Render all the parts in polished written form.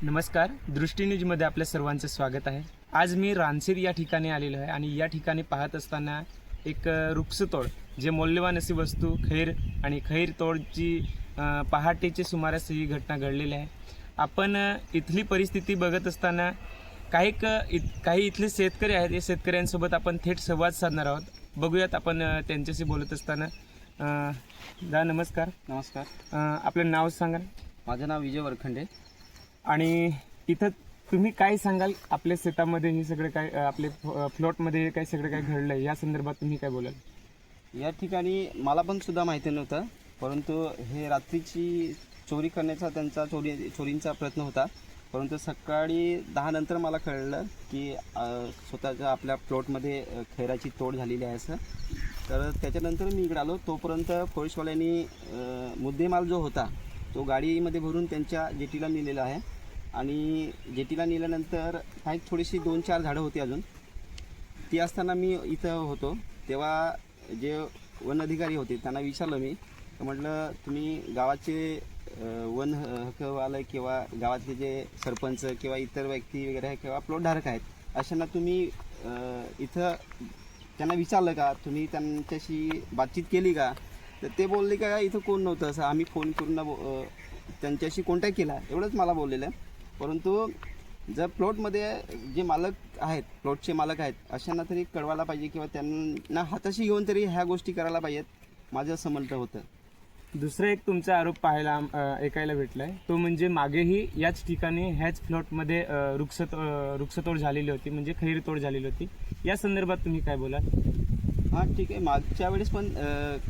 नमस्कार, दृष्टी न्यूजमध्ये आपल्या सर्वांचं स्वागत आहे। आज मी रानसीर या ठिकाणी आलेलो आहे आणि या ठिकाणी पाहत असताना एक वृक्षतोड जे मौल्यवान अशी वस्तू खैर आणि खैर तोडची पहाटेची सुमारास ही घटना घडलेली आहे। आपण इथली परिस्थिती बघत असताना काही इथले शेतकरी आहेत, या शेतकऱ्यांसोबत आपण थेट संवाद साधणार आहोत। बघूयात आपण त्यांच्याशी बोलत असताना। दा नमस्कार। नमस्कार। आपलं नाव सांगा। माझं नाव विजय वरखंडे। आणि इथं तुम्ही काय सांगाल, आपल्या शेतामध्ये हे सगळं काय आपले प्लॉटमध्ये काय सगळं काय घडलं या संदर्भात तुम्ही काय बोलाल? या ठिकाणी मला पण सुद्धा माहिती नव्हतं, परंतु हे रात्रीची चोरी करण्याचा त्यांचा चोरींचा प्रयत्न होता। परंतु सकाळी 10 नंतर मला कळलं की स्वतःच्या आपल्या प्लॉटमध्ये खैराची तोड झालेली आहे असं। तर त्याच्यानंतर मी इकडे आलो, तोपर्यंत पोलिसवाल्यांनी मुद्देमाल जो होता तो गाडीमध्ये भरून त्यांच्या जेटीला नेलेला आहे। आणि जेटीला नेल्यानंतर काही थोडीशी 2-4 झाडं होती अजून। ती असताना मी इथं होतो तेव्हा जे वन अधिकारी होते त्यांना विचारलं मी, तर म्हटलं तुम्ही गावाचे वन हक्कवाले किंवा गावातले जे सरपंच किंवा इतर व्यक्ती वगैरे आहे किंवा प्लॉटधारक आहेत, अशांना तुम्ही इथं त्यांना विचारलं का, तुम्ही त्यांच्याशी बातचीत केली का? तर ते बोलले का इथं कोण नव्हतं, असं आम्ही फोन करून त्यांच्याशी कॉन्टॅक्ट केला, एवढंच मला बोललेलं आहे। परंतु जर प्लॉटमध्ये जे मालक आहेत, प्लॉटचे मालक आहेत, अशांना तरी कळवायला पाहिजे किंवा त्यांना हाताशी घेऊन तरी ह्या गोष्टी करायला पाहिजेत, माझं असं म्हणणं होतं। दुसरा एक तुमचा आरोप ऐकायला भेटलाय, तो म्हणजे मागेही याच ठिकाणी ह्याच प्लॉटमध्ये वृक्षतोड झालेली होती, म्हणजे खैरतोड झालेली होती। या संदर्भात तुम्ही काय बोलाल? हां ठीक आहे, मागच्या वेळेस पण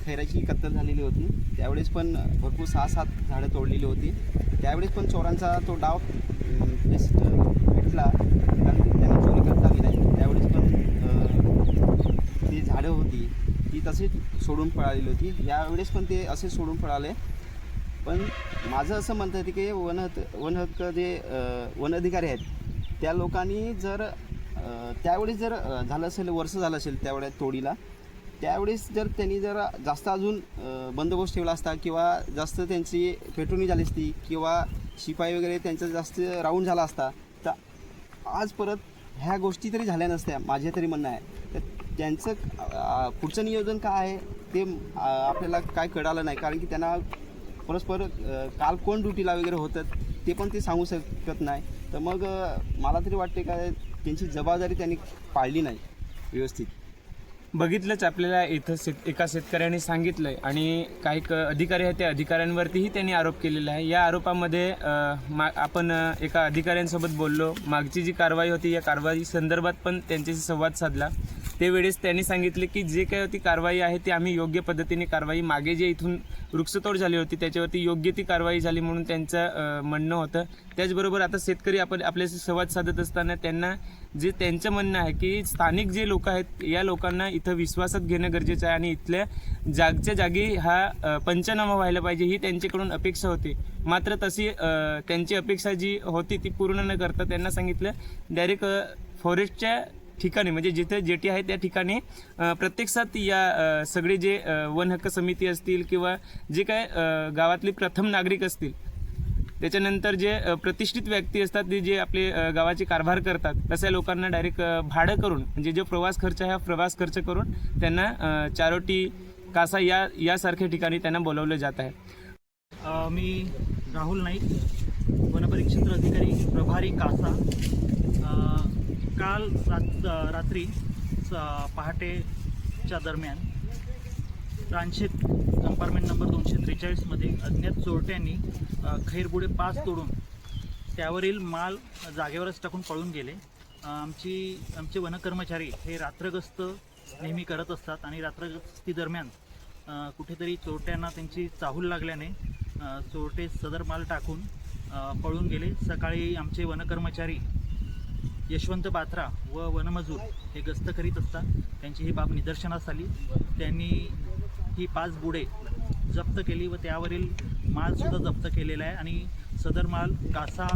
खैराची कत्तल झालेली होती, त्यावेळेस पण भरपूर 6-7 झाडं तोडलेली होती। त्यावेळेस पण चोरांचा तो डाव भेटला, कारण की त्यांना चोरी करता आली नाही। त्यावेळेस पण ती झाडं होती ती तशीच सोडून पळालेली होती, यावेळेस पण ते असे सोडून पळाले। पण माझं असं म्हणतं आहे की वन हक्क जे वन अधिकारी आहेत त्या लोकांनी जर त्यावेळेस जर झालं असेल, वर्ष झालं असेल त्यावेळेस तोडीला, त्यावेळेस जर त्यांनी जर जास्त अजून बंदोबस्त ठेवला असता किंवा जास्त त्यांची पेट्रोलिंग झाली असती किंवा शिपाई वगैरे त्यांचं जास्त राऊंड झाला असता, तर आज परत ह्या गोष्टी तरी झाल्या नसत्या, माझे तरी म्हणणं आहे। तर त्यांचं पुढचं नियोजन काय आहे ते आपल्याला काय कळालं नाही, कारण की त्यांना परस्पर काल कोण ड्युटीला वगैरे होतं ते पण ते सांगू शकत नाही। तर मग मला तरी वाटते काय त्यांची जबाबदारी त्यांनी पाळली नाही व्यवस्थित। बघितलंच आपल्याला इथं एका शेतकऱ्याने सांगितलंय आणि काही अधिकारी आहेत त्या अधिकाऱ्यांवरतीही त्यांनी आरोप केलेला आहे। या आरोपामध्ये आपण एका अधिकाऱ्यांसोबत बोललो, मागची जी कारवाई होती या कारवाई संदर्भात पण त्यांच्याशी संवाद साधला। त्यावेळेस त्यांनी सांगितले की जे काही ती कारवाई आहे ती आम्ही योग्य पद्धतीने कारवाई, मागे जे इथून वृक्षतोड झाली होती त्याच्यावरती योग्य ती कारवाई झाली म्हणून त्यांचं म्हणणं होतं। त्याचबरोबर आता शेतकरी आपल्याशी संवाद साधत असताना त्यांना जे त्यांचं म्हणणं आहे की स्थानिक जे लोक आहेत या लोकांना इथं विश्वासात घेणं गरजेचं आहे आणि इथल्या जागच्या जागी हा पंचनामा व्हायला पाहिजे ही त्यांच्याकडून अपेक्षा होती। मात्र तशी त्यांची अपेक्षा जी होती ती पूर्ण न करता त्यांना सांगितलं डायरेक्ट फॉरेस्टच्या ठिकाणी, म्हणजे जिथे जेटी आहे त्या ठिकाणी प्रत्यक्षात या सगळे जे वन हक्क समिती असतील किंवा जे काय गावातले प्रथम नागरिक असतील, त्याच्यानंतर जे प्रतिष्ठित व्यक्ती असतात ते जे आपले गावाचे कारभार करतात, तशा लोकांना डायरेक्ट भाडं करून, म्हणजे जो प्रवास खर्च आहे हा प्रवास खर्च करून त्यांना चारोटी, कासा यासारख्या ठिकाणी त्यांना बोलवलं जात आहे। मी राहुल नाईक, वनपरिक्षेत्र अधिकारी प्रभारी कासा। काल रात्री पहाटेच्या दरम्यान रानशेत कंपार्टमेंट नंबर 243मध्ये अज्ञात चोरट्यांनी खैरबुडे 5 तोडून त्यावरील माल जागेवरच टाकून पळून गेले। आमचे वनकर्मचारी हे रात्रगस्त नेहमी करत असतात आणि रात्रगस्ती दरम्यान कुठेतरी चोरट्यांना त्यांची चाहूल लागल्याने चोरटे सदर माल टाकून पळून गेले। सकाळी आमचे वनकर्मचारी यशवंत बात्रा व वनमजूर हे गस्त करीत असतात, त्यांची ही बाब निदर्शनास आली। त्यांनी ही 5 बुडे जप्त केली व त्यावरील मालसुद्धा जप्त केलेला आहे आणि सदर माल कासा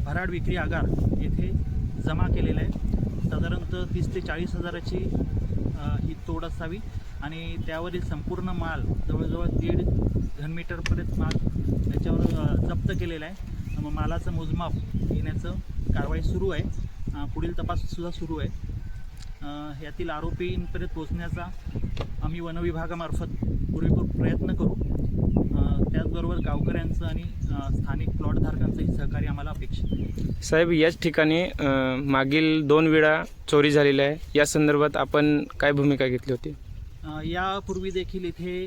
भराड विक्री आगार येथे जमा केलेला आहे। साधारणतः 30 ते 40 हजाराची ही तोड असावी आणि त्यावरील संपूर्ण माल जवळजवळ 1.5 घनमीटरपर्यंत माल त्याच्यावर जप्त केलेला आहे। मालाचं मोजमाप घेण्याचं कारवाई सुरू आहे. पुढील तपाससुद्धा सुरू आहे. यातील आरोपींपर्यंत पोहोचण्याचा आम्ही वनविभागामार्फत पुरेपूर प्रयत्न करू. त्याचबरोबर गावकऱ्यांचं आणि स्थानिक प्लॉटधारकांचंही सहकार्य आम्हाला अपेक्षित आहे. साहेब, याच ठिकाणी मागील 2 वेळा चोरी झालेली आहे. या संदर्भात आपण काय भूमिका घेतली होती? यापूर्वी देखील इथे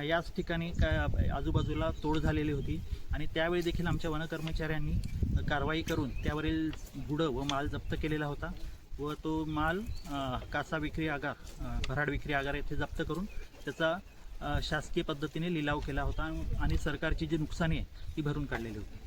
याच ठिकाणी काय आजूबाजूला तोड झालेली होती आणि त्यावेळी देखील आमच्या वनकर्मचाऱ्यांनी कारवाई करून त्यावरील गुडं व माल जप्त केलेला होता व तो माल कासा विक्री आगार, भराड विक्री आगार येथे जप्त करून त्याचा शासकीय पद्धतीने लिलाव केला होता आणि सरकारची जी नुकसानी आहे ती भरून काढलेली होती.